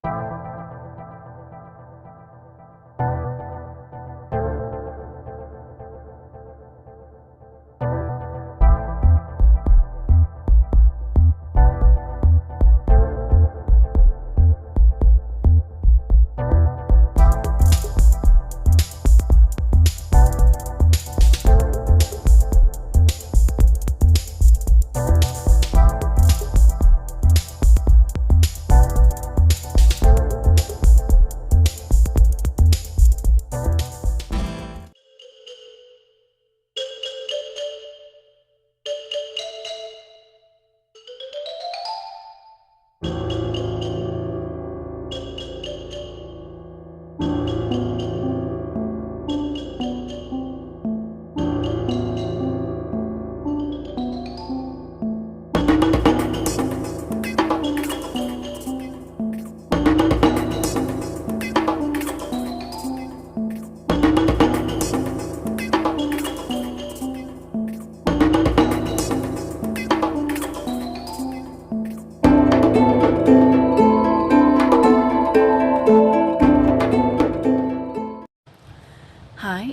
Hi,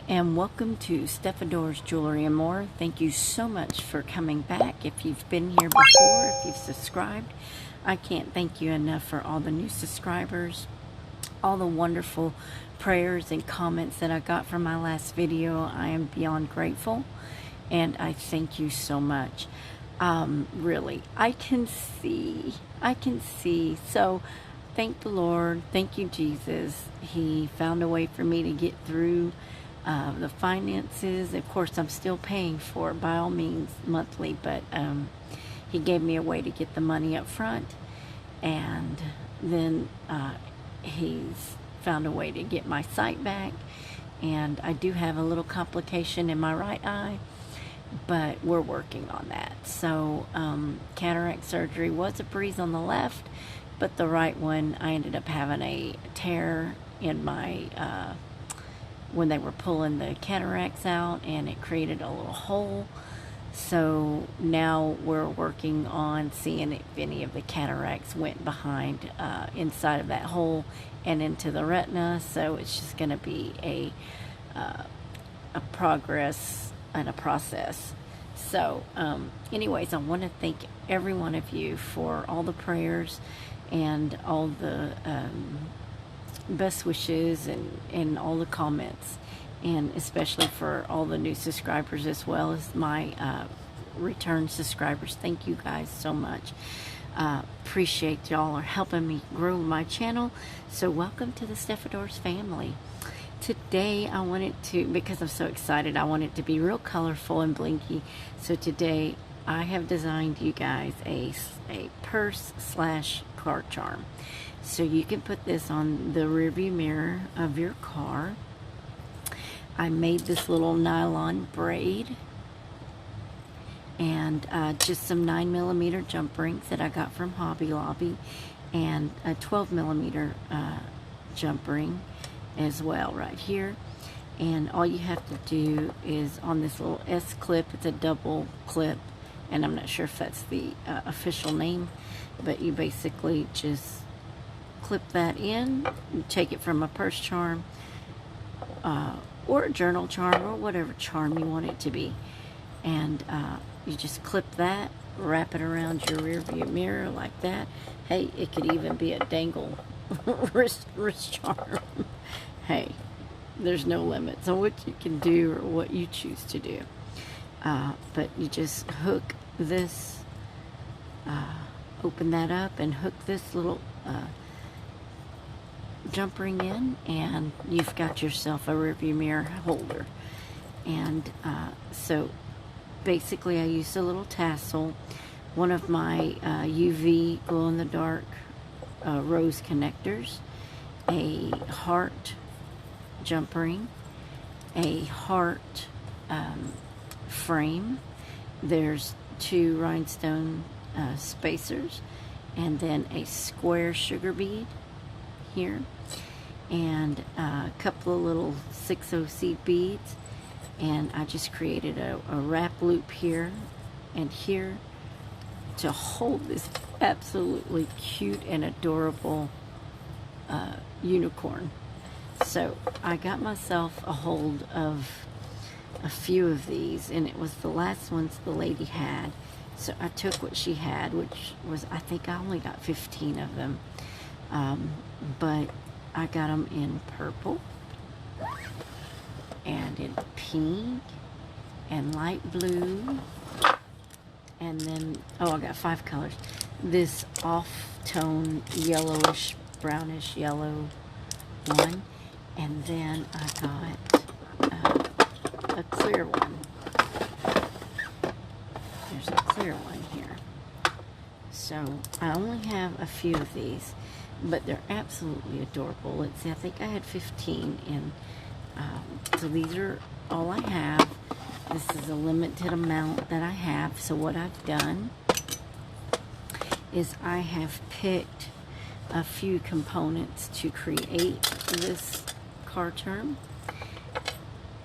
and welcome to Stefador's Jewelry and More. Thank you so much for coming back. If you've been here before, if you've subscribed, I can't thank you enough for all the new subscribers, all the wonderful prayers and comments that I got from my last video. I am beyond grateful, and I thank you so much. Really, I can see. So, thank the Lord. Thank you, Jesus. He found a way for me to get through the finances. Of course, I'm still paying for it by all means monthly, but he gave me a way to get the money up front, and then he's found a way to get my sight back. And I do have a little complication in my right eye, but we're working on that. So cataract surgery was a breeze on the left, but the right one, I ended up having a tear in my when they were pulling the cataracts out, and it created a little hole. So now we're working on seeing if any of the cataracts went behind inside of that hole and into the retina. So it's just going to be a progress and a process. So anyways, I want to thank every one of you for all the prayers and all the best wishes and all the comments, and especially for all the new subscribers as well as my return subscribers. Thank you guys so much. Appreciate y'all are helping me grow my channel. So welcome to the Stefador's family. Today I wanted to, because I'm so excited, I want it to be real colorful and blinky. So today I have designed you guys a purse slash car charm. So you can put this on the rearview mirror of your car. I made this little nylon braid and just some 9mm jump rings that I got from Hobby Lobby, and a 12mm jump ring as well right here. And all you have to do is on this little S clip, it's a double clip, and I'm not sure if that's the official name, but you basically just clip that in. You take it from a purse charm or a journal charm or whatever charm you want it to be, and you just clip that, wrap it around your rear view mirror like that. Hey, it could even be a dangle wrist charm. Hey, there's no limits on what you can do or what you choose to do. But you just hook this, open that up and hook this little jump ring in, and you've got yourself a rearview mirror holder. And so basically I used a little tassel, one of my UV glow-in-the-dark rose connectors, a heart jump ring, a heart frame, there's 2 rhinestone spacers, and then a square sugar bead here, and a couple of little 6/0 seed beads. And I just created a wrap loop here and here to hold this absolutely cute and adorable unicorn. So I got myself a hold of a few of these, and it was the last ones the lady had. So I took what she had, which was, I think I only got 15 of them. But I got them in purple, and in pink, and light blue, and then, oh, I got 5 colors. This off-tone yellowish, brownish yellow one, and then I got a clear one. There's a clear one here. So I only have a few of these, but they're absolutely adorable. Let's see, I think I had 15 in. So these are all I have. This is a limited amount that I have. So what I've done is I have picked a few components to create this car term.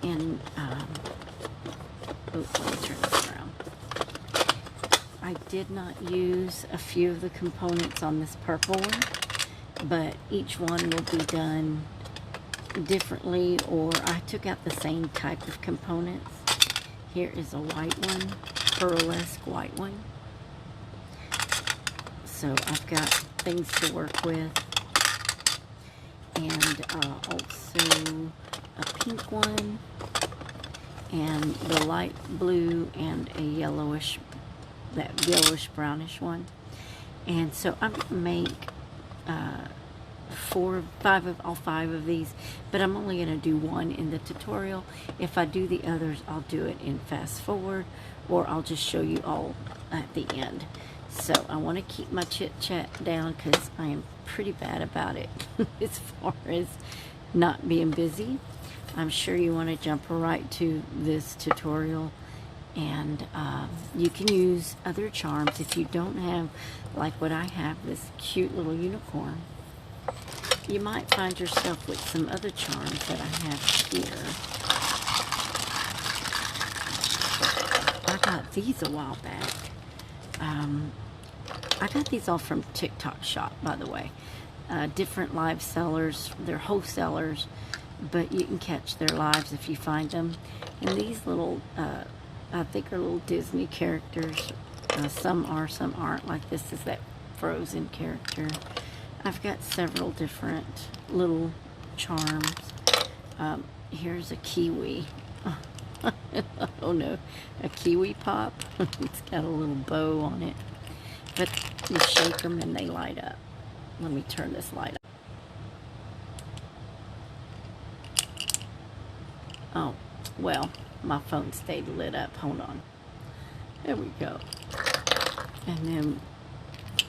And, oops, let me turn this around. I did not use a few of the components on this purple one, but each one will be done differently, or I took out the same type of components. Here is a white one, pearlesque white one. So I've got things to work with, and also a pink one, and the light blue, and a yellowish, that yellowish brownish one. And so I'm going to make all five of these, but I'm only going to do one in the tutorial. If I do the others, I'll do it in fast forward, or I'll just show you all at the end. So I want to keep my chit chat down because I am pretty bad about it as far as not being busy. I'm sure you want to jump right to this tutorial, and you can use other charms if you don't have, like what I have, this cute little unicorn. You might find yourself with some other charms that I have here. I got these a while back. I got these all from TikTok shop, by the way. Different live sellers. They're wholesalers, but you can catch their lives if you find them. And these little, I think are little Disney characters. Some are, some aren't. Like this is that Frozen character. I've got several different little charms. Here's a kiwi. Oh no, a kiwi pop. It's got a little bow on it. But you shake them and they light up. Let me turn this light up. Oh, well, my phone stayed lit up. Hold on. There we go. And then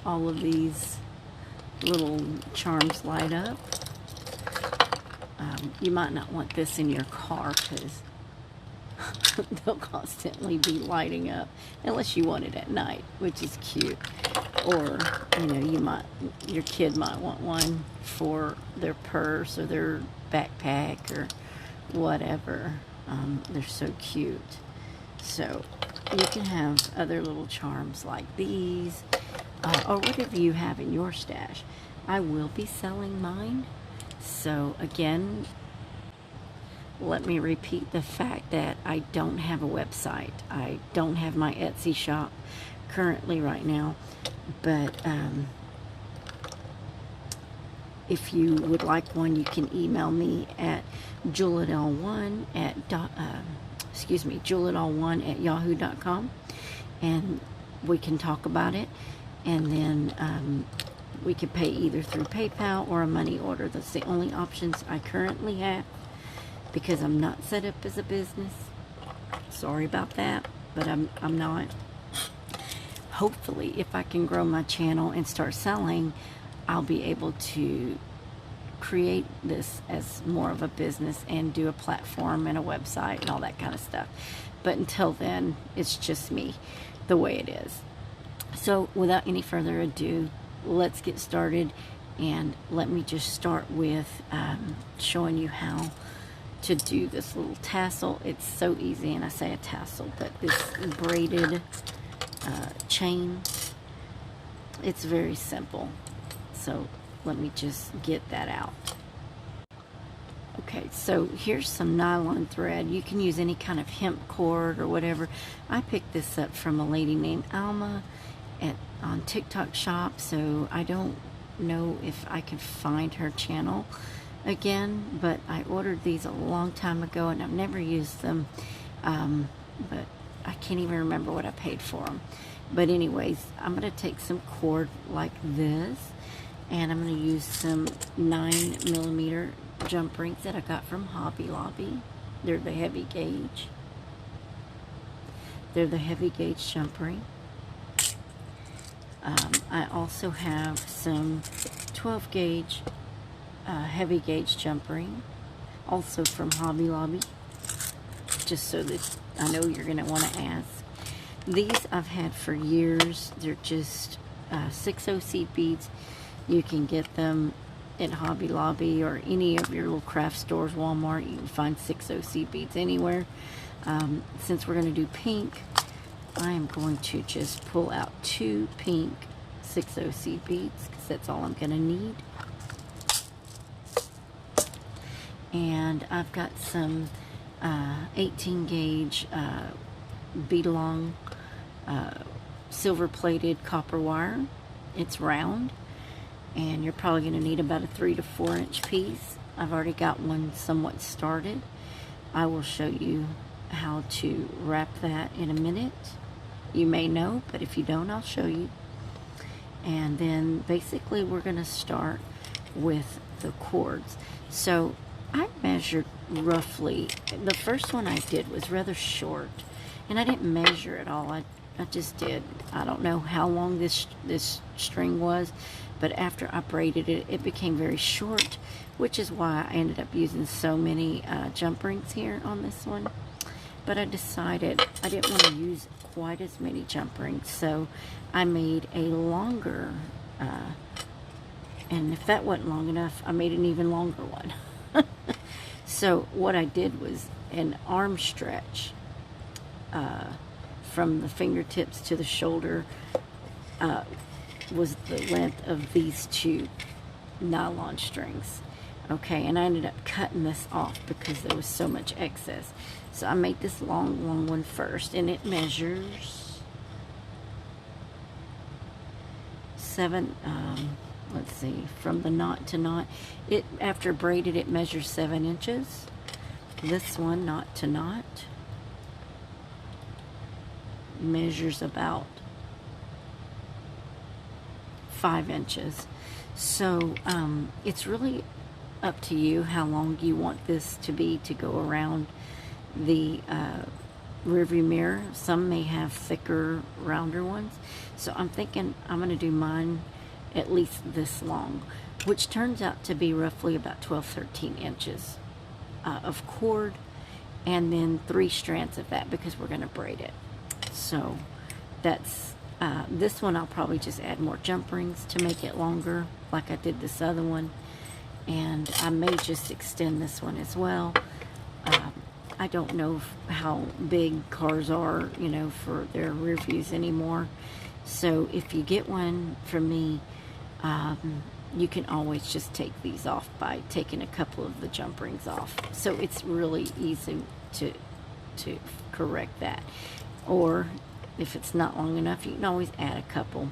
all of these little charms light up. You might not want this in your car because they'll constantly be lighting up, unless you want it at night, which is cute. Or, you know, your kid might want one for their purse or their backpack or whatever. They're so cute. So you can have other little charms like these, or whatever you have in your stash. I will be selling mine. So again, let me repeat the fact that I don't have a website. I don't have my Etsy shop currently right now. But if you would like one, you can email me at julietl1 at yahoo.com, and we can talk about it. And then we can pay either through PayPal or a money order. That's the only options I currently have, because I'm not set up as a business. Sorry about that, but I'm not. Hopefully, if I can grow my channel and start selling, I'll be able to create this as more of a business and do a platform and a website and all that kind of stuff. But until then, it's just me, the way it is. So without any further ado, let's get started, and let me just start with showing you how to do this little tassel. It's so easy, and I say a tassel, but this braided chain, it's very simple. So let me just get that out. Okay, so here's some nylon thread. You can use any kind of hemp cord or whatever. I picked this up from a lady named Alma on TikTok shop, so I don't know if I can find her channel again, but I ordered these a long time ago and I've never used them, but I can't even remember what I paid for them. But anyways, I'm going to take some cord like this, and I'm going to use some 9mm jump rings that I got from Hobby Lobby. They're the heavy gauge. They're the heavy gauge jump ring. I also have some 12 gauge heavy gauge jump ring, also from Hobby Lobby, just so that I know you're going to want to ask. These I've had for years. They're just 6OC beads. You can get them at Hobby Lobby or any of your little craft stores, Walmart. You can find 6OC beads anywhere. Since we're going to do pink, I am going to just pull out 2 pink 6OC beads, because that's all I'm going to need. And I've got some 18 gauge bead along silver plated copper wire. It's round, and you're probably going to need about a 3 to 4 inch piece. I've already got one somewhat started. I will show you how to wrap that in a minute. You may know, but if you don't, I'll show you. And then basically we're going to start with the cords. So I measured roughly, the first one I did was rather short, and I didn't measure at all. I just did. I don't know how long this string was, but after I braided it, it became very short, which is why I ended up using so many jump rings here on this one. But I decided I didn't want to use quite as many jump rings, so I made a longer, and if that wasn't long enough, I made an even longer one. So what I did was an arm stretch from the fingertips to the shoulder was the length of these 2 nylon strings. Okay, and I ended up cutting this off because there was so much excess. So I made this long one first, and it measures 7, let's see, from the knot to knot. It, after braided, it measures 7 inches. This one, knot to knot, measures about 5 inches. So it's really up to you how long you want this to be to go around the rearview mirror. Some may have thicker, rounder ones. So I'm thinking I'm going to do mine at least this long, which turns out to be roughly about 12-13 inches of cord, and then 3 strands of that because we're going to braid it. So that's this one. I'll probably just add more jump rings to make it longer, like I did this other one, and I may just extend this one as well. I don't know how big cars are, you know, for their rear views anymore. So if you get one from me, you can always just take these off by taking a couple of the jump rings off. So it's really easy to correct that. Or if it's not long enough, you can always add a couple.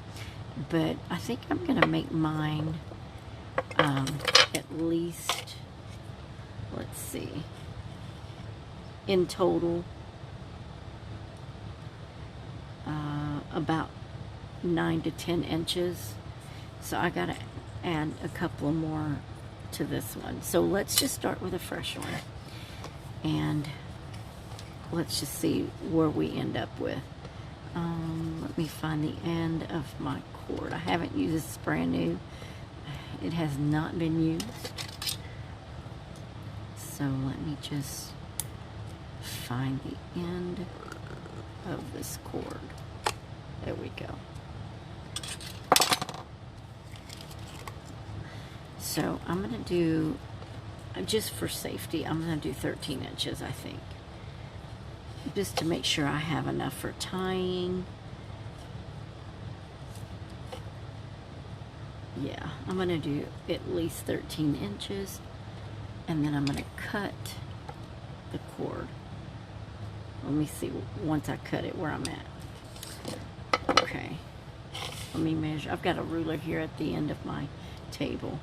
But I think I'm going to make mine at least, let's see, in total about 9 to 10 inches. So I gotta add a couple more to this one. So let's just start with a fresh one, and let's just see where we end up with. Let me find the end of my cord. I haven't used this, brand new. It has not been used. So let me just find the end of this cord. There we go. So I'm going to do, just for safety, I'm going to do 13 inches, I think. Just to make sure I have enough for tying. yeah, I'm going to do at least 13 inches, and then I'm going to cut the cord. Let me see once I cut it where I'm at. Okay, let me measure. I've got a ruler here at the end of my table.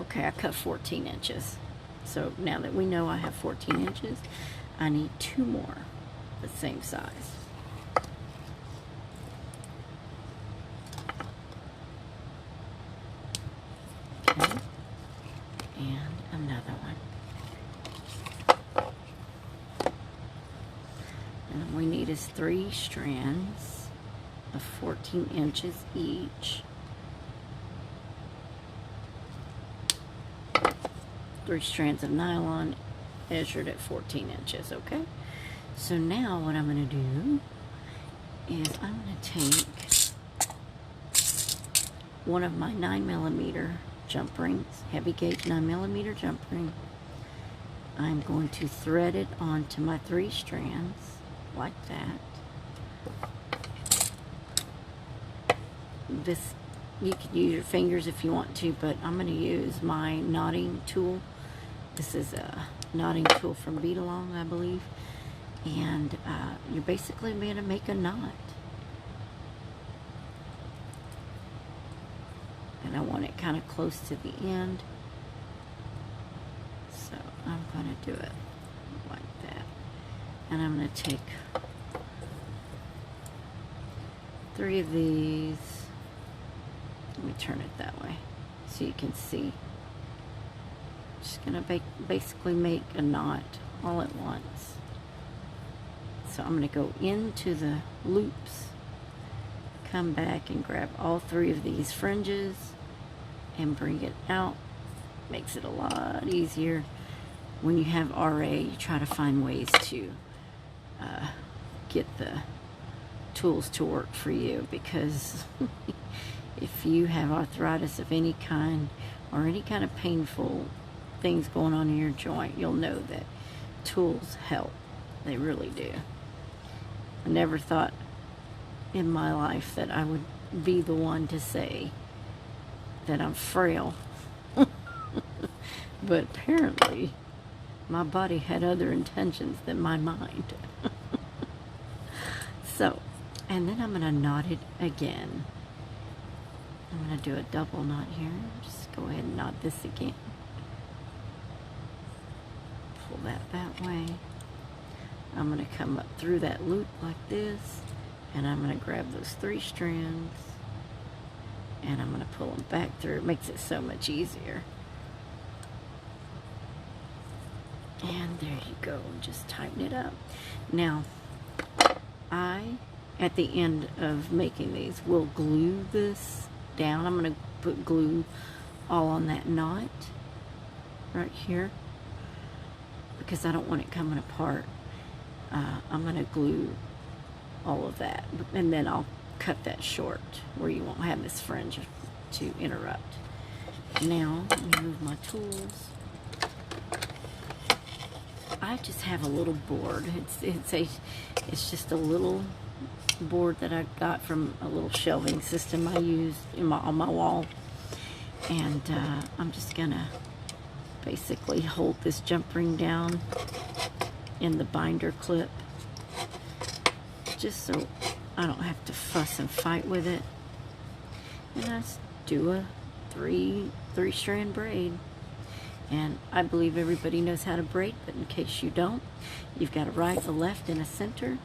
Okay, I cut 14 inches. So now that we know I have 14 inches, I need 2 more the same size. Okay, and another one. And we need is 3 strands of 14 inches each. 3 strands of nylon measured at 14 inches, okay? So now what I'm going to do is I'm going to take one of my 9mm jump rings, heavy gauge 9mm jump ring. I'm going to thread it onto my 3 strands like that. This, you could use your fingers if you want to, but I'm going to use my knotting tool. This is a knotting tool from Vida, I believe. And you're basically going to make a knot. And I want it kind of close to the end. So I'm going to do it like that. And I'm going to take 3 of these. Let me turn it that way so you can see. Just going to basically make a knot all at once. So I'm going to go into the loops, come back and grab all 3 of these fringes and bring it out. Makes it a lot easier. When you have RA, you try to find ways to get the tools to work for you, because if you have arthritis of any kind or any kind of painful things going on in your joint, you'll know that tools help. They really do. I never thought in my life that I would be the one to say that I'm frail. But apparently my body had other intentions than my mind. So, and then I'm going to knot it again. I'm going to do a double knot here. Just go ahead and knot this again. Pull that way. I'm going to come up through that loop like this, and I'm going to grab those 3 strands, and I'm going to pull them back through. It makes it so much easier. And there you go. Just tighten it up. Now, at the end of making these, will glue this down. I'm going to put glue all on that knot right here, because I don't want it coming apart. I'm going to glue all of that, and then I'll cut that short where you won't have this fringe to interrupt. Now, let me move my tools. I just have a little board. It's just a little board that I got from a little shelving system I used on my wall, and I'm just gonna basically hold this jump ring down in the binder clip, just so I don't have to fuss and fight with it. And I just do a three strand braid. And I believe everybody knows how to braid, but in case you don't, you've got a right, a left, and a center.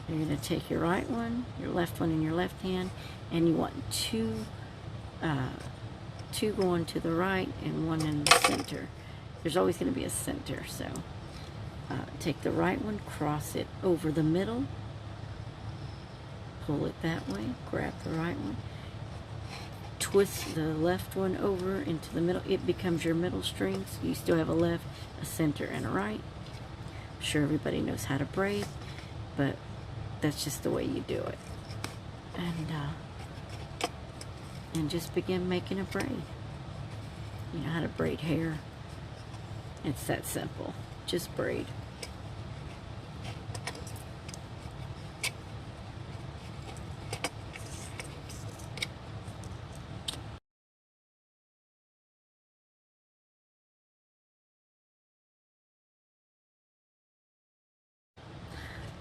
You're going to take your right one, your left one in your left hand, and you want two going to the right and 1 in the center. There's always going to be a center, so take the right one, cross it over the middle, pull it that way, grab the right one, twist the left one over into the middle. It becomes your middle string, so you still have a left, a center, and a right. I'm sure everybody knows how to braid, but that's just the way you do it. And just begin making a braid. You know how to braid hair. It's that simple. Just braid.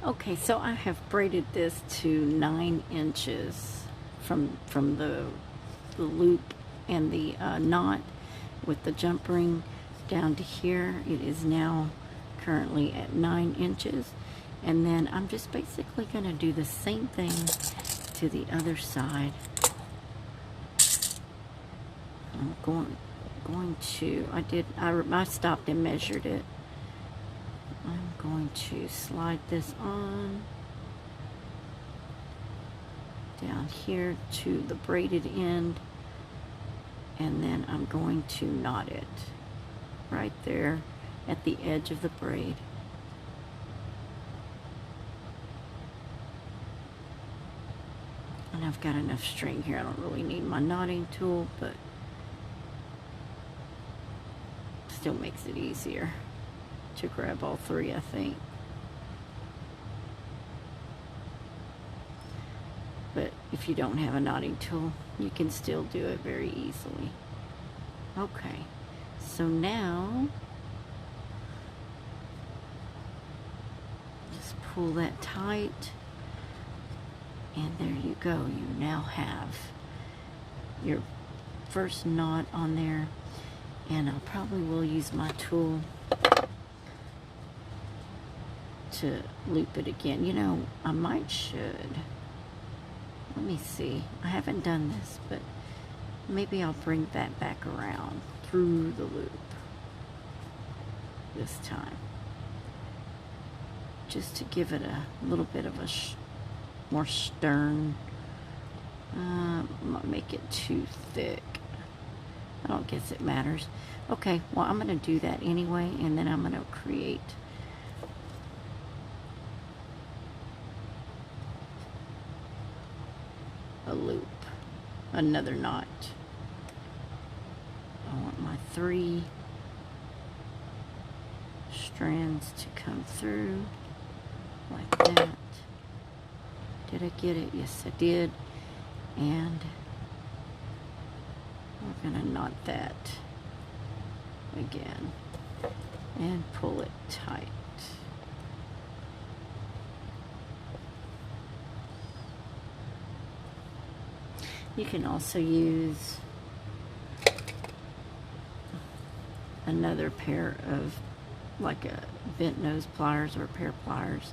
Okay, so I have braided this to 9 inches from the loop and the knot with the jump ring down to here. It is now currently at 9 inches. And then I'm just basically going to do the same thing to the other side. I'm going to, I stopped and measured it. I'm going to slide this on down here to the braided end, and then I'm going to knot it right there at the edge of the braid. And I've got enough string here. I don't really need my knotting tool, but still makes it easier to grab all three, I think. But if you don't have a knotting tool, you can still do it very easily. Okay, so now just pull that tight, and there you go. You now have your first knot on there, and I probably will use my tool to loop it again. You know, I should. Let me see. I haven't done this, but maybe I'll bring that back around through the loop this time, just to give it a little bit of a more stern. I'm gonna make it too thick. I don't guess it matters. Okay, well, I'm gonna do that anyway, and then I'm gonna create a loop, another knot. I want my 3 strands to come through like that. Did I get it? Yes, I did. And we're gonna knot that again and pull it tight. You can also use another pair of, like a bent nose pliers or a pair of pliers,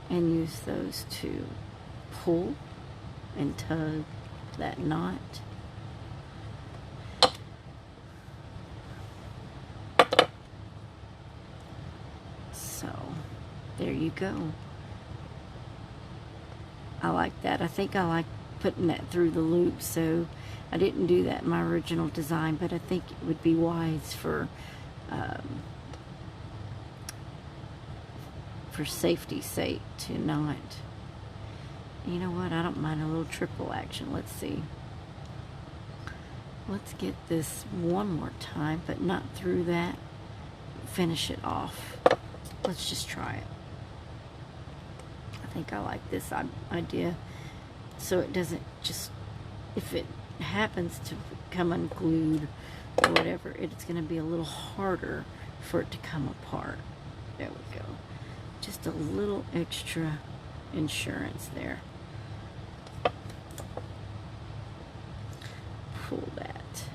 and use those to pull and tug that knot. So there you go. I like that. I think I like putting that through the loop, so I didn't do that in my original design, but I think it would be wise for safety's sake to not. You know what? I don't mind a little triple action. Let's see. Let's get this one more time, but not through that. Finish it off. Let's just try it. I think I like this idea, so it doesn't just, if it happens to come unglued or whatever, it's going to be a little harder for it to come apart. There we go. Just a little extra insurance there. Pull that.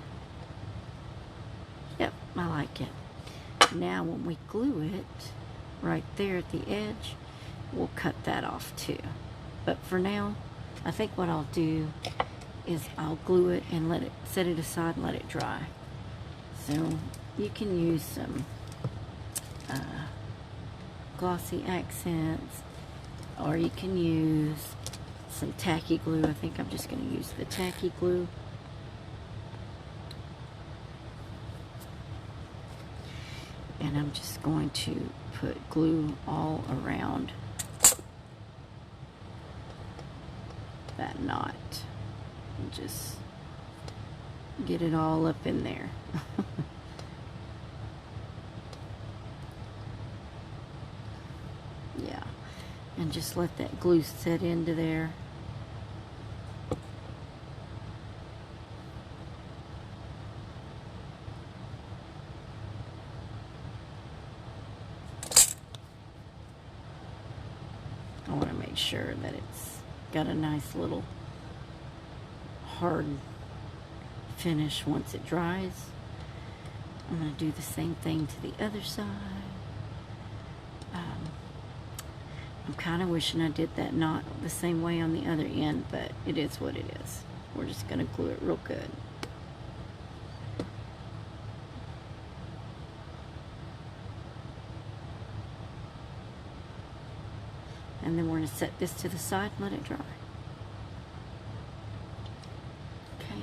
Yep, I like it. Now when we glue it right there at the edge, we'll cut that off too. But for now, I think what I'll do is I'll glue it and let it, set it aside and let it dry. So you can use some glossy accents, or you can use some tacky glue. I think I'm just going to use the tacky glue. And I'm just going to put glue all around that knot and just get it all up in there. Yeah, and just let that glue set into there. sure that it's got a nice little hard finish once it dries. I'm going to do the same thing to the other side. I'm kind of wishing I did that knot the same way on the other end, but it is what it is. We're just going to glue it real good. And then we're going to set this to the side and let it dry. Okay.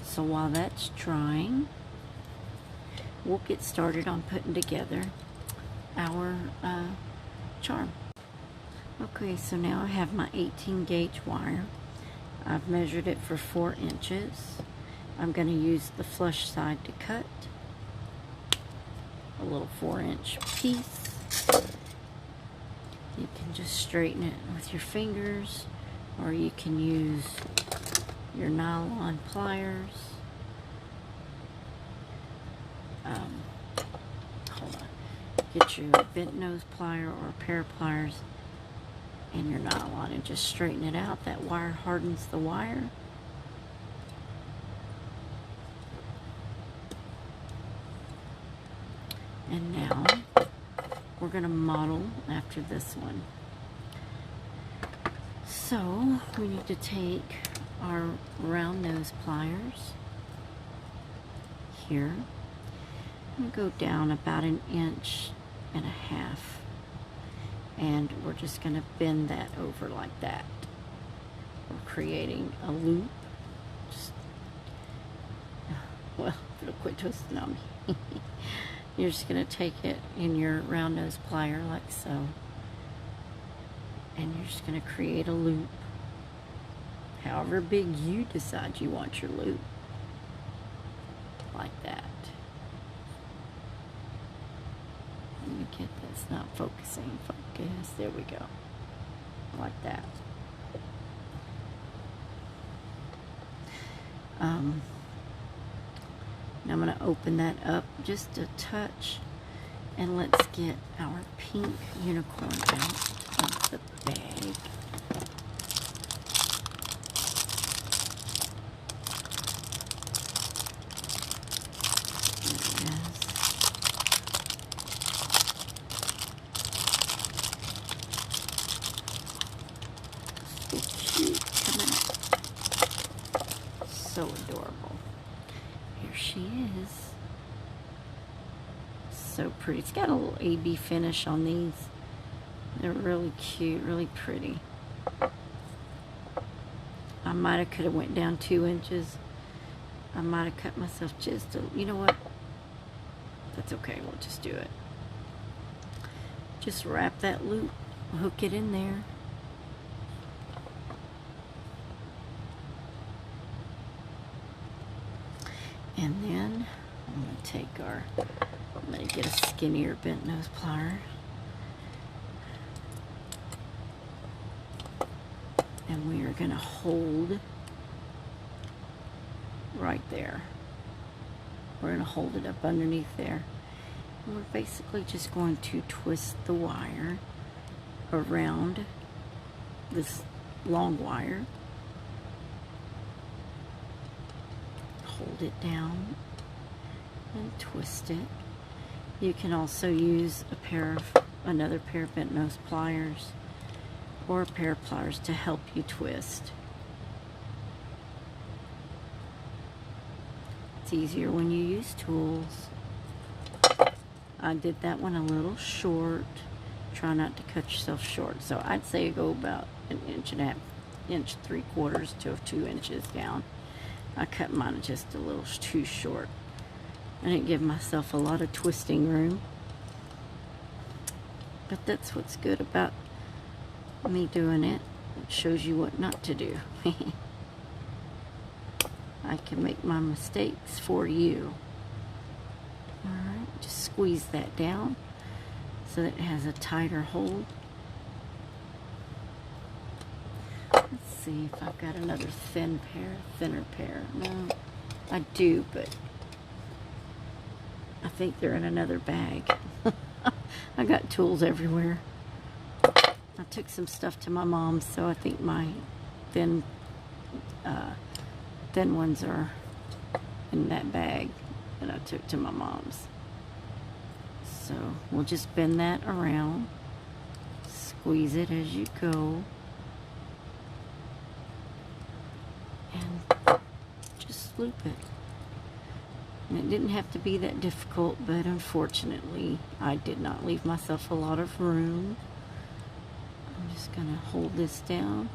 So while that's drying, we'll get started on putting together our charm. Okay, so now I have my 18 gauge wire. I've measured it for 4 inches. I'm going to use the flush side to cut a little 4-inch piece. You can just straighten it with your fingers, or you can use your nylon pliers. Hold on. Get your bent nose plier or a pair of pliers and your nylon and just straighten it out. That wire hardens the wire. And now we're going to model after this one. So we need to take our round nose pliers here and go down about 1.5 inches, and we're just going to bend that over like that. We're creating a loop. Just, well, it'll quit twisting on me. You're just going to take it in your round nose plier like so, and you're just going to create a loop however big you decide you want your loop, like that. Let me get this, not focusing. Focus, there we go, like that. Now I'm going to open that up just a touch, and let's get our pink unicorn out of the bag. So adorable. Here she is. So pretty. It's got a little AB finish on these. They're really cute, really pretty. I might have could have went down 2 inches. I might have cut myself just a, you know what? That's okay. We'll just do it. Just wrap that loop, hook it in there. And then I'm going to take I'm going to get a skinnier bent nose plier. And we are going to hold right there. We're going to hold it up underneath there. And we're basically just going to twist the wire around this long wire. Hold it down and twist it. You can also use another pair of bent nose pliers or a pair of pliers to help you twist. It's easier when you use tools. I did that one a little short. Try not to cut yourself short. So I'd say go about 1.5 inches, 3/4 to 2 inches down. I cut mine just a little too short. I didn't give myself a lot of twisting room. But that's what's good about me doing it. It shows you what not to do. I can make my mistakes for you. Alright, just squeeze that down so that it has a tighter hold. Let's see if I've got another thinner pair. No, I do, but I think they're in another bag. I got tools everywhere. I took some stuff to my mom's, so I think my thin ones are in that bag that I took to my mom's. So we'll just bend that around, squeeze it as you go, and just loop it. And it didn't have to be that difficult, but unfortunately I did not leave myself a lot of room. I'm just going to hold this down,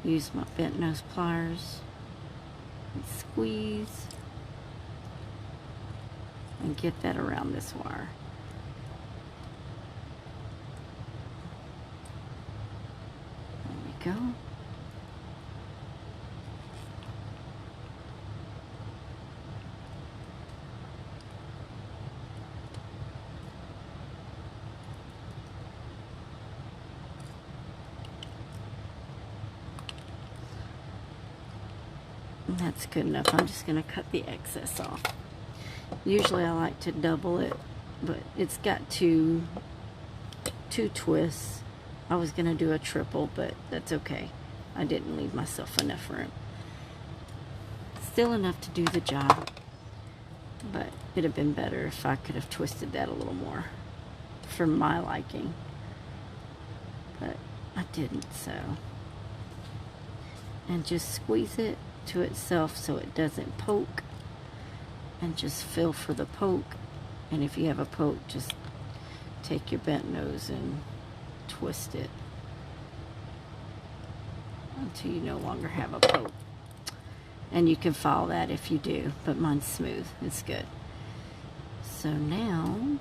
use my bent nose pliers, and squeeze, and get that around this wire. There we go. And that's good enough. I'm just going to cut the excess off. Usually I like to double it, but it's got two twists. I was going to do a triple, but that's okay. I didn't leave myself enough room. Still enough to do the job, but it'd have been better if I could have twisted that a little more for my liking, but I didn't. So, and just squeeze it to itself so it doesn't poke, and just feel for the poke. And if you have a poke, just take your bent nose and twist it until you no longer have a poke. And you can follow that if you do, but mine's smooth. It's good. So now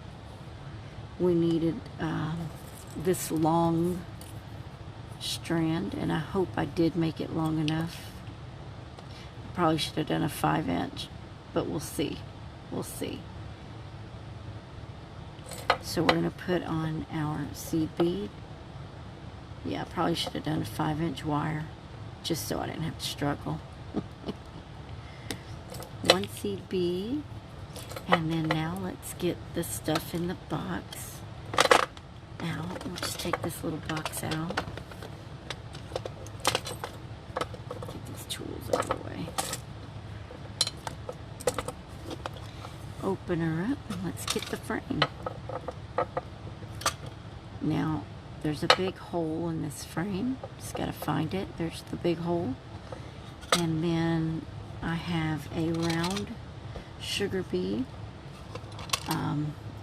we needed this long strand, and I hope I did make it long enough. I probably should have done a 5-inch, but we'll see. We'll see. So we're going to put on our seed bead. Yeah, I probably should have done a 5-inch wire, just so I didn't have to struggle. One seed bead, and then now let's get the stuff in the box out. We'll just take this little box out. Get these tools out of the way. Open her up, and let's get the frame. Now, there's a big hole in this frame. Just gotta find it. There's the big hole. And then I have a round sugar bead.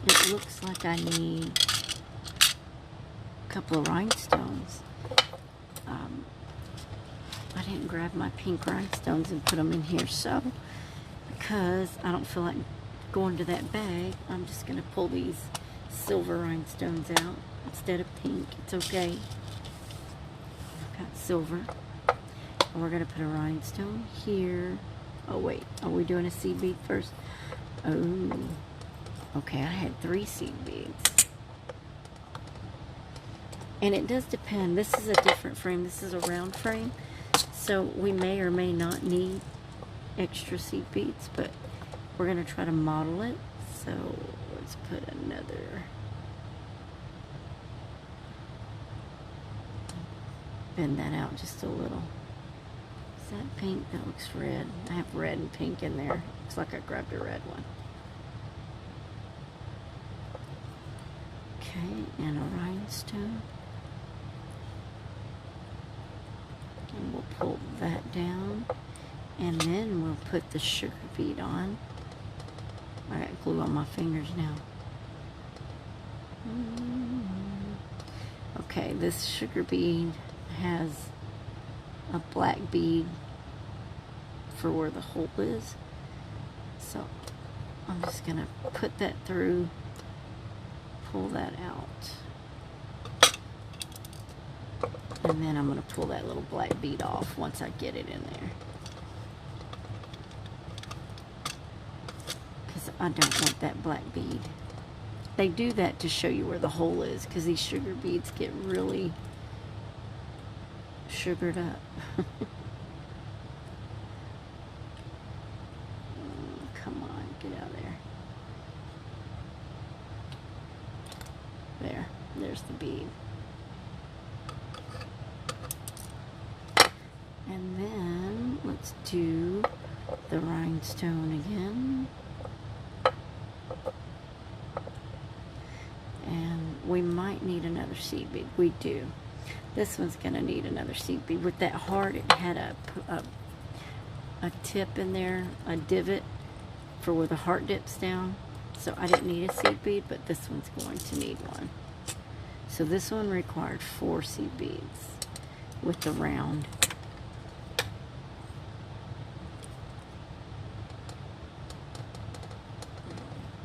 It looks like I need a couple of rhinestones. I didn't grab my pink rhinestones and put them in here, so because I don't feel like going to that bag, I'm just going to pull these silver rhinestones out instead of pink. It's okay. I've got silver. And we're going to put a rhinestone here. Oh wait, are we doing a seed bead first? Oh, okay, I had 3 seed beads. And it does depend. This is a different frame. This is a round frame, so we may or may not need extra seed beads, but we're going to try to model it. So let's put another. Bend that out just a little. Is that pink? That looks red. I have red and pink in there. Looks like I grabbed a red one. Okay, and a rhinestone. And we'll pull that down. And then we'll put the sugar bead on. I got glue on my fingers now. Okay, this sugar bead has a black bead for where the hole is. So I'm just going to put that through, pull that out. And then I'm going to pull that little black bead off once I get it in there. Because I don't want that black bead. They do that to show you where the hole is, because these sugar beads get really sugared up. Come on, get out of there. There's the bead. And then let's do the rhinestone again. And we might need another seed bead. We do. This one's going to need another seed bead. With that heart, it had a tip in there, a divot for where the heart dips down. So I didn't need a seed bead, but this one's going to need one. So this one required 4 seed beads with the round.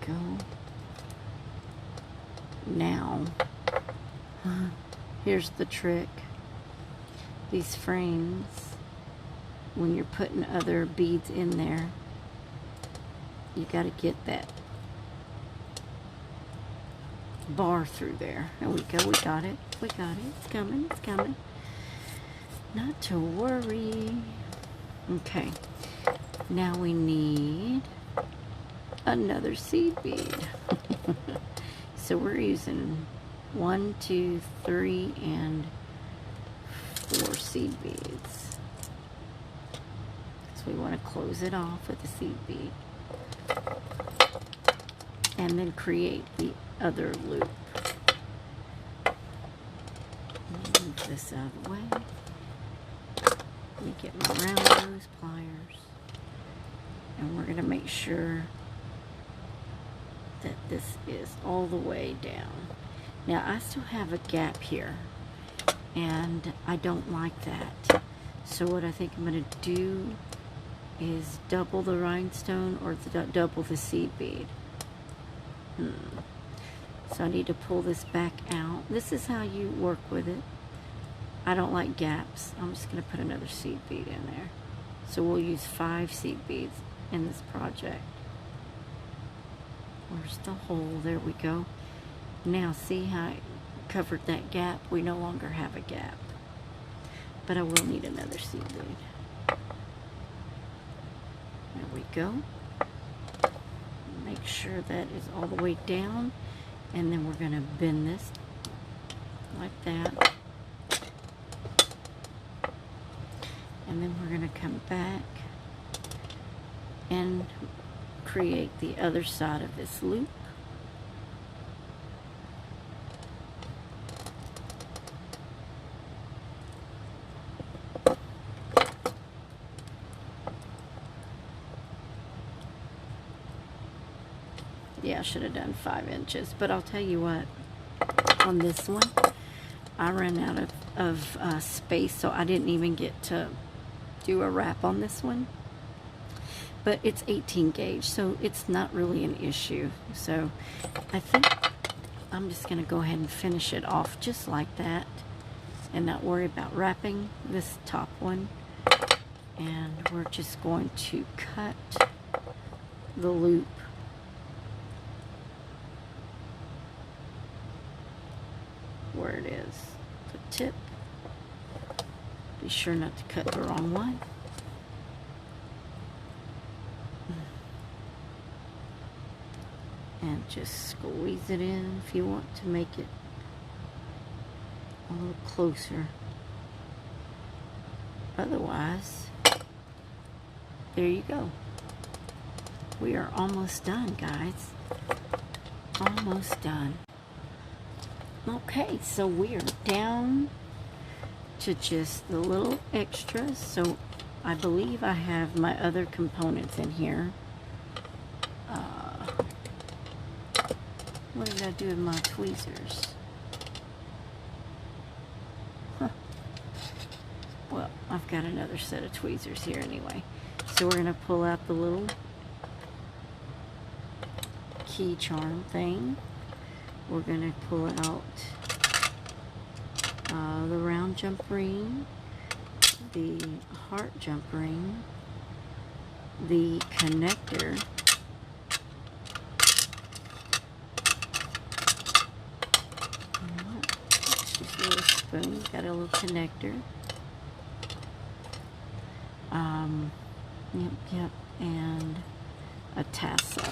There we go. Now, here's the trick. These frames, when you're putting other beads in there, you got to get that bar through there. There we go. We got it. We got it. It's coming. It's coming. Not to worry. Okay. Now we need another seed bead. So we're using 1, 2, 3, and 4 seed beads. So we want to close it off with a seed bead. And then create the other loop. Move this out of the way. Let me get my round nose pliers. And we're going to make sure that this is all the way down. Now I still have a gap here, and I don't like that. So what I think I'm going to do is double the rhinestone or double the seed bead. So I need to pull this back out. This is how you work with it. I don't like gaps. I'm just going to put another seed bead in there. So we'll use 5 seed beads in this project. Where's the hole? There we go. Now see how I covered that gap? We no longer have a gap. But I will need another seed bead. There we go. Make sure that is all the way down. And then we're going to bend this like that. And then we're going to come back and create the other side of this loop. Yeah, I should have done 5 inches, but I'll tell you what, on this one, I ran out of space, so I didn't even get to do a wrap on this one. But it's 18 gauge, so it's not really an issue. So I think I'm just going to go ahead and finish it off just like that and not worry about wrapping this top one. And we're just going to cut the loop where it is, the tip. Be sure not to cut the wrong one. And just squeeze it in if you want to make it a little closer. Otherwise, there you go. We are almost done, guys. Almost done. Okay, so we are down to just the little extras. So I believe I have my other components in here. What did I do with my tweezers? Huh. Well, I've got another set of tweezers here anyway. So we're going to pull out the little key charm thing. We're going to pull out the round jump ring, the heart jump ring, the connector, just a little spoon, got a little connector, yep, and a tassel.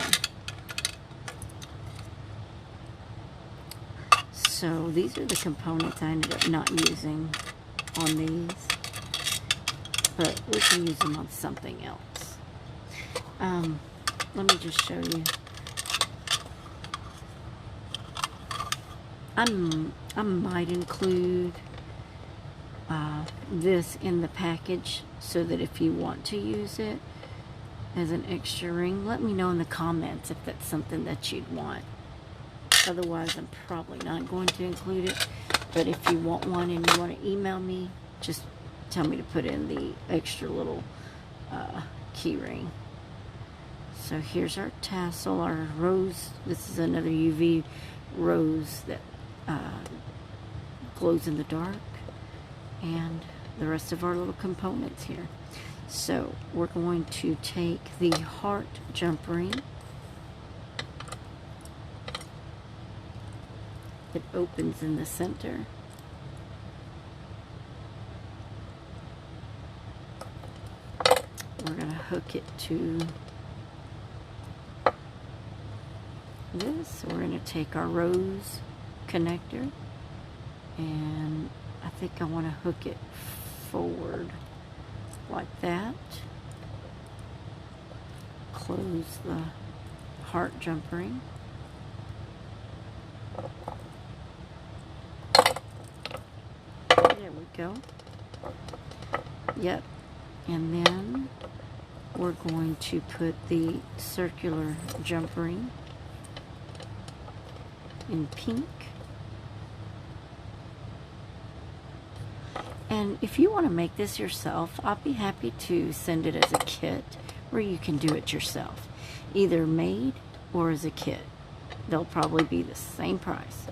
So these are the components I ended up not using on these. but we can use them on something else. Let me just show you. I might include this in the package so that if you want to use it as an extra ring, let me know in the comments if that's something that you'd want. Otherwise, I'm probably not going to include it. But if you want one and you want to email me, just tell me to put in the extra little key ring. So here's our tassel, our rose. This is another UV rose that glows in the dark. And the rest of our little components here. So we're going to take the heart jump ring. It opens in the center. We're going to hook it to this. So we're going to take our rose connector, and I think I want to hook it forward like that. Close the heart jump ring. There we go. Yep. And then we're going to put the circular jump ring in pink. And if you want to make this yourself, I'll be happy to send it as a kit where you can do it yourself. Either made or as a kit. They'll probably be the same price.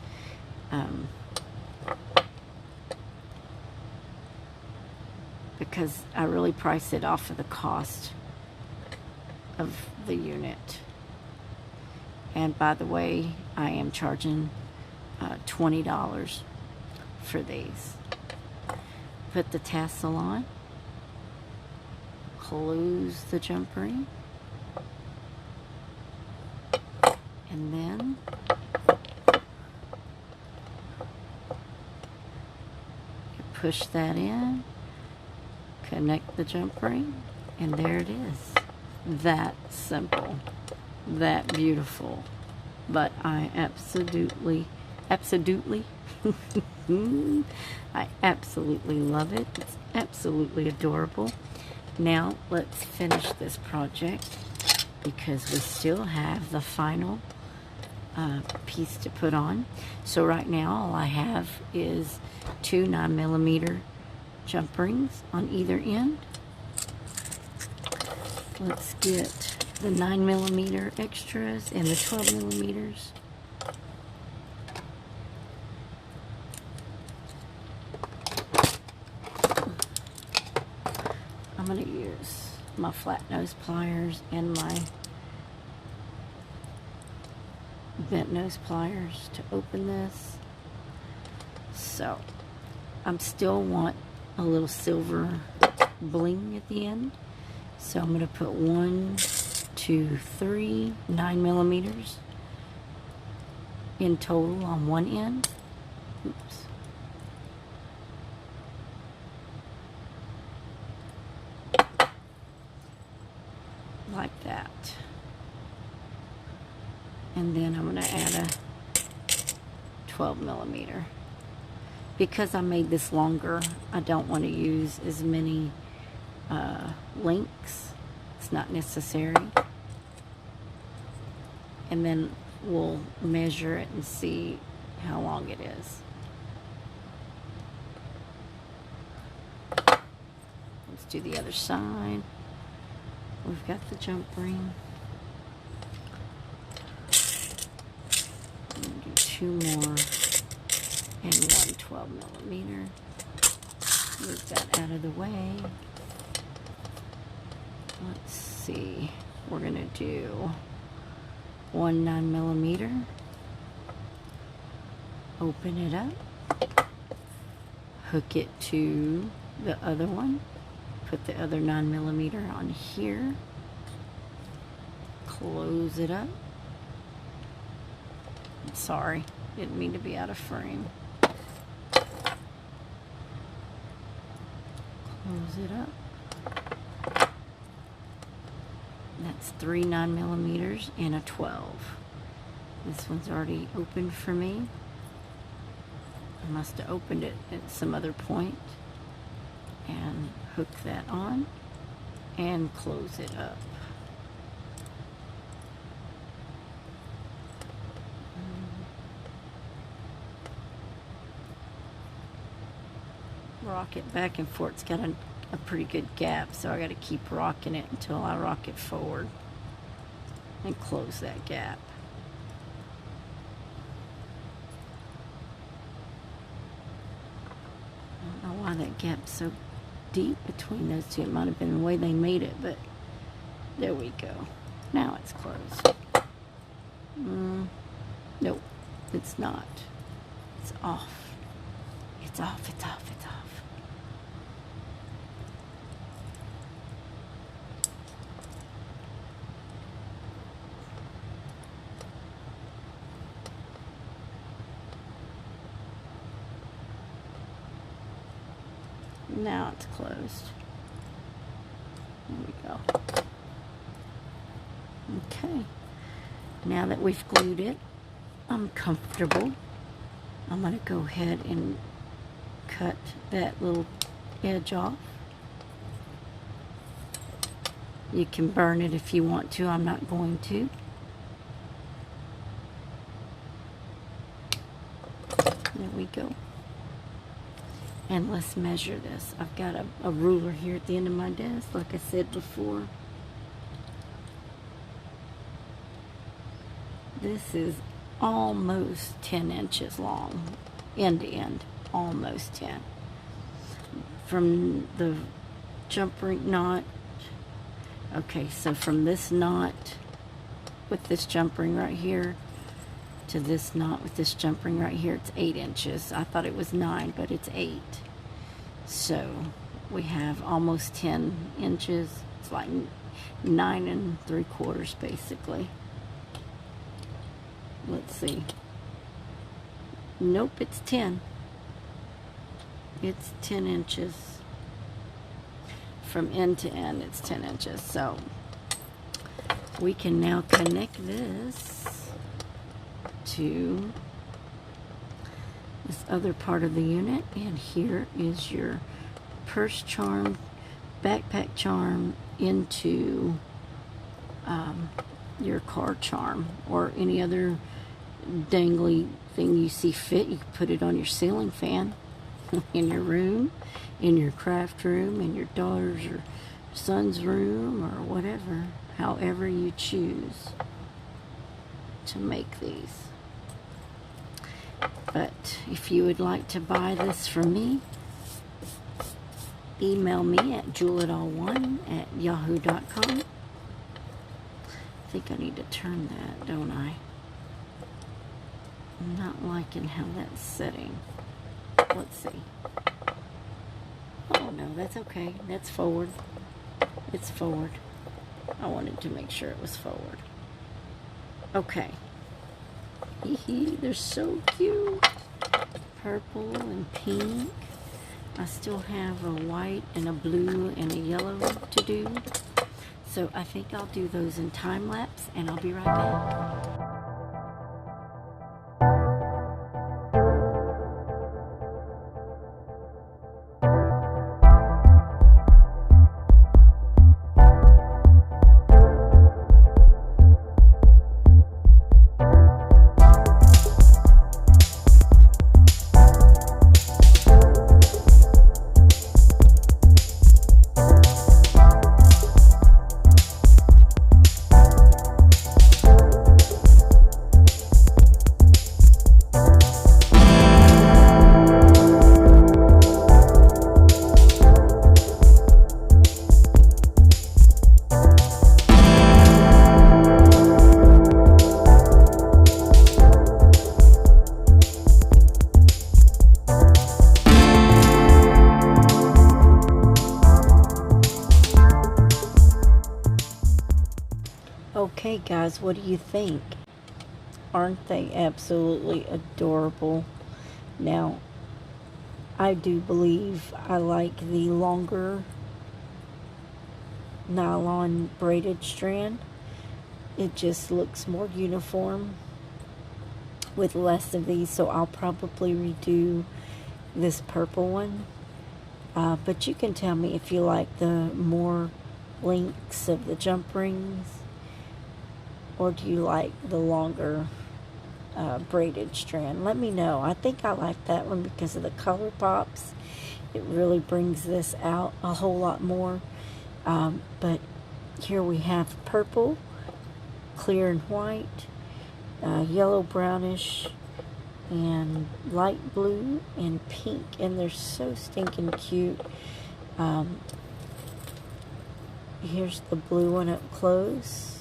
Because I really price it off of the cost of the unit. And by the way, I am charging $20 for these. Put the tassel on, close the jump ring, and then you push that in, connect the jump ring, and there it is. That simple, that beautiful, but I absolutely I absolutely love it. It's absolutely adorable. Now let's finish this project because we still have the final piece to put on. So right now all I have is 2 9mm jump rings on either end. Let's get the 9mm extras and the 12mm. I'm going to use my flat nose pliers and my bent nose pliers to open this. So I still want a little silver bling at the end. So I'm going to put 1, 2, 3 9mm in total on one end. Oops. Like that. And then I'm going to add a 12mm. Because I made this longer, I don't want to use as many links. It's not necessary. And then we'll measure it and see how long it is. Let's do the other side. We've got the jump ring. I'm going to do 2 more and 1 12mm. Move that out of the way. Let's see. We're going to do 1 9mm. Open it up. Hook it to the other one. Put the other 9mm on here. Close it up. Sorry, didn't mean to be out of frame. Close it up. That's 3 9mm and a 12. This one's already open for me. I must have opened it at some other point. And hook that on and close it up. Rock it back and forth. It's got a pretty good gap, so I got to keep rocking it until I rock it forward and close that gap. I don't know why that gap's so deep between those two. It might have been the way they made it, but there we go. Now it's closed. Nope, it's not. It's off. It's off, it's off, it's off. Now it's closed. There we go. Okay. Now that we've glued it, I'm comfortable. I'm going to go ahead and cut that little edge off. You can burn it if you want to. I'm not going to. There we go. And let's measure this. I've got a ruler here at the end of my desk, like I said before. This is almost 10 inches long, end to end, almost 10. From the jump ring knot, okay, so from this knot with this jump ring right here to this knot with this jump ring right here, it's 8 inches. I thought it was 9, but it's 8. So we have almost 10 inches. It's like 9 3/4 basically. Let's see. Nope, it's 10. It's 10 inches. From end to end, it's 10 inches. So we can now connect this to this other part of the unit, and here is your purse charm, backpack charm into your car charm, or any other dangly thing you see fit. You can put it on your ceiling fan in your room, in your craft room, in your daughter's or son's room, or whatever, however you choose to make these. But if you would like to buy this from me, email me at jewelitall1@yahoo.com. I think I need to turn that, don't I? I'm not liking how that's setting. Let's see. Oh no, that's okay. That's forward. It's forward. I wanted to make sure it was forward. Okay. They're so cute. Purple and pink. I still have a white and a blue and a yellow to do. So I think I'll do those in time lapse, and I'll be right back. Okay guys, what do you think? Aren't they absolutely adorable? Now, I do believe I like the longer nylon braided strand. It just looks more uniform with less of these, so I'll probably redo this purple one. But you can tell me if you like the more links of the jump rings, or do you like the longer braided strand? Let me know. I think I like that one because of the color pops. It really brings this out a whole lot more. But here we have purple, clear and white, yellow brownish, and light blue and pink, and they're so stinking cute. Here's the blue one up close.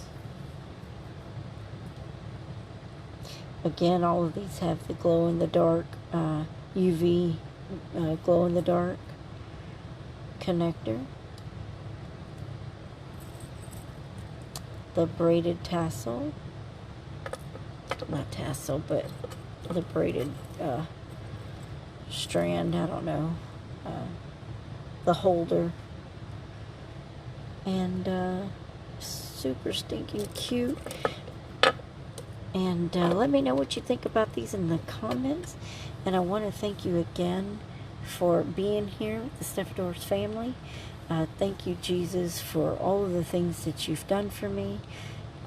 Again, all of these have the glow in the dark UV glow in the dark connector. The braided tassel, not tassel, but the braided strand, I don't know, the holder, and super stinking cute. And let me know what you think about these in the comments. And I want to thank you again for being here with the Stefador's family. Thank you, Jesus, for all of the things that you've done for me.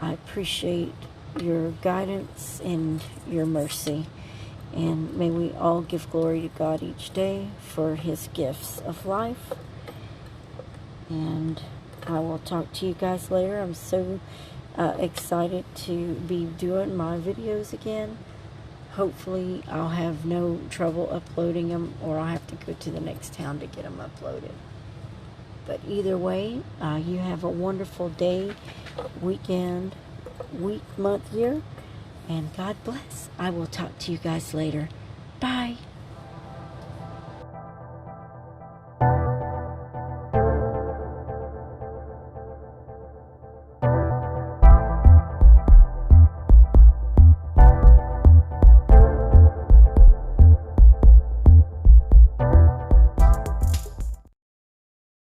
I appreciate your guidance and your mercy. And may we all give glory to God each day for his gifts of life. And I will talk to you guys later. I'm so excited to be doing my videos again. Hopefully I'll have no trouble uploading them, or I'll have to go to the next town to get them uploaded. But either way, you have a wonderful day, weekend, week, month, year, and God bless. I will talk to you guys later. Bye.